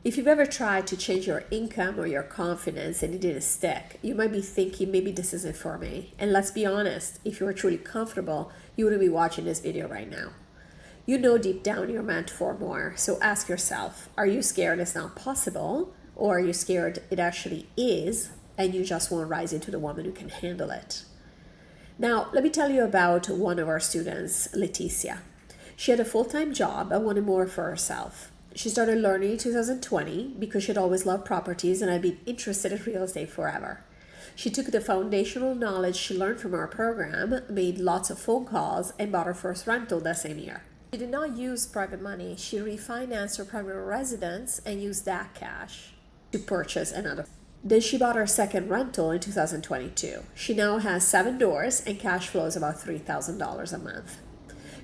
If you've ever tried to change your income or your confidence and it didn't stick, you might be thinking maybe this isn't for me. And let's be honest, if you were truly comfortable, you wouldn't be watching this video right now. You know deep down you're meant for more. So ask yourself, are you scared it's not possible? Or are you scared it actually is and you just won't rise into the woman who can handle it? Now, let me tell you about one of our students, Leticia. She had a full-time job but wanted more for herself. She started learning in 2020 because she'd always loved properties and had been interested in real estate forever. She took the foundational knowledge she learned from our program, made lots of phone calls, and bought her first rental that same year. She did not use private money. She refinanced her primary residence and used that cash to purchase another. Then she bought her second rental in 2022. She now has 7 doors and cash flows about $3,000 a month.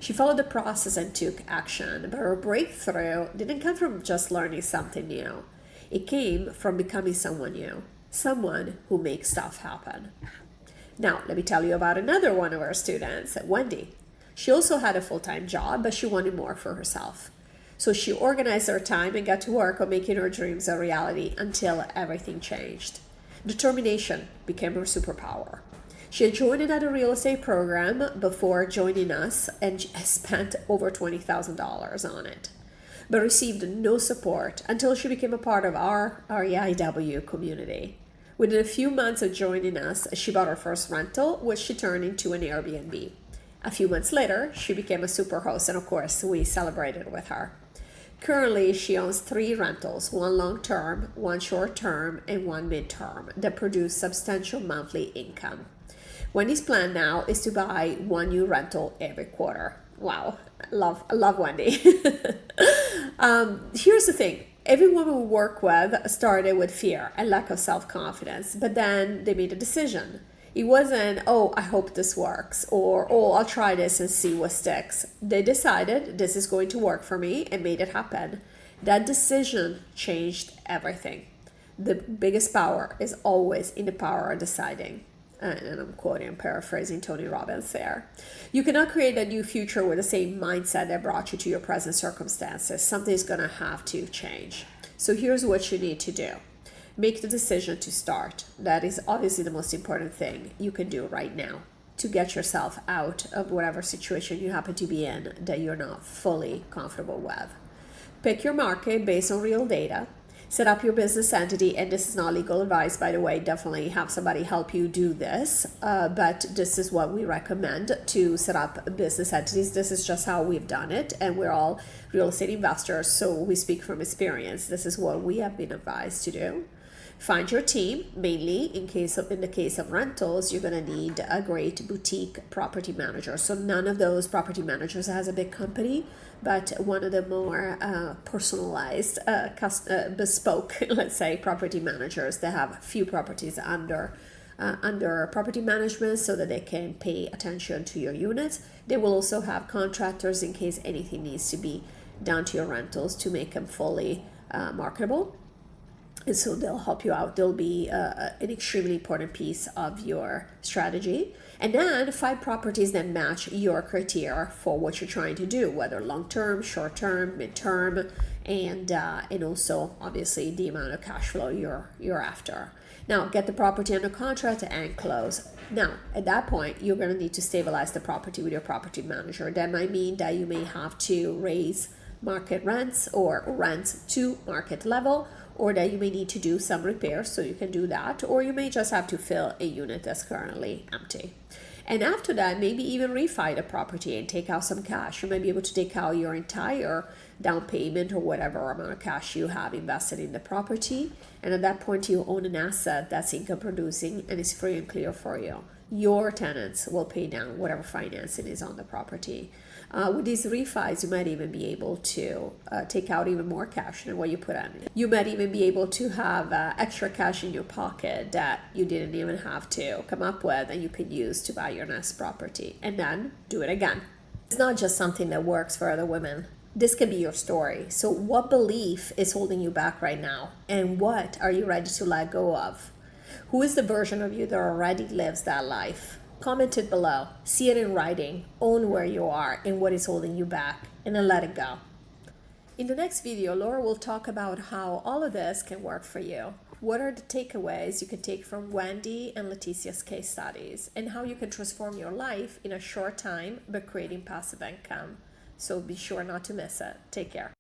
She followed the process and took action, but her breakthrough didn't come from just learning something new. It came from becoming someone new, someone who makes stuff happen. Now, let me tell you about another one of our students, Wendy. She also had a full-time job, but she wanted more for herself. So she organized her time and got to work on making her dreams a reality until everything changed. Determination became her superpower. She had joined another real estate program before joining us and spent over $20,000 on it, but received no support until she became a part of our REIW community. Within a few months of joining us, she bought her first rental, which she turned into an Airbnb. A few months later, she became a superhost, and of course, we celebrated with her. Currently, she owns 3 rentals, 1 long-term, 1 short-term, and 1 mid-term that produce substantial monthly income. Wendy's plan now is to buy 1 new rental every quarter. Wow, I love Wendy. Here's the thing. Every woman we work with started with fear and lack of self-confidence, but then they made a decision. It wasn't, oh, I hope this works, or, oh, I'll try this and see what sticks. They decided this is going to work for me and made it happen. That decision changed everything. The biggest power is always in the power of deciding. And I'm paraphrasing Tony Robbins there. You cannot create a new future with the same mindset that brought you to your present circumstances. Something's going to have to change. So here's what you need to do. Make the decision to start. That is obviously the most important thing you can do right now to get yourself out of whatever situation you happen to be in that you're not fully comfortable with. Pick your market based on real data. Set up your business entity, and this is not legal advice, by the way. Definitely have somebody help you do this, but this is what we recommend to set up business entities. This is just how we've done it, and we're all real estate investors, so we speak from experience. This is what we have been advised to do. Find your team. Mainly in the case of rentals, you're going to need a great boutique property manager. So none of those property managers has a big company, but one of the more personalized, bespoke, let's say, property managers that have few properties under property management so that they can pay attention to your units. They will also have contractors in case anything needs to be done to your rentals to make them fully marketable. And so they'll help you out. They'll be an extremely important piece of your strategy. And then 5 properties that match your criteria for what you're trying to do, whether long-term, short-term, mid-term, and also obviously the amount of cash flow you're after. Now get the property under contract and close. Now at that point, you're going to need to stabilize the property with your property manager. That might mean that you may have to raise market rents or rent to market level, or that you may need to do some repairs, so you can do that, or you may just have to fill a unit that's currently empty. And after that, maybe even refi the property and take out some cash. You might be able to take out your entire down payment or whatever amount of cash you have invested in the property, and at that point you own an asset that's income producing and is free and clear for you. Your tenants will pay down whatever financing is on the property. With these refis, you might even be able to take out even more cash than what you put in. You might even be able to have extra cash in your pocket that you didn't even have to come up with, and you can use to buy your next property and then do it again. It's not just something that works for other women. This can be your story. So what belief is holding you back right now? And what are you ready to let go of? Who is the version of you that already lives that life? Comment it below. See it in writing. Own where you are and what is holding you back, and then let it go. In the next video, Laura will talk about how all of this can work for you. What are the takeaways you can take from Wendy and Leticia's case studies, and how you can transform your life in a short time by creating passive income. So be sure not to miss it. Take care.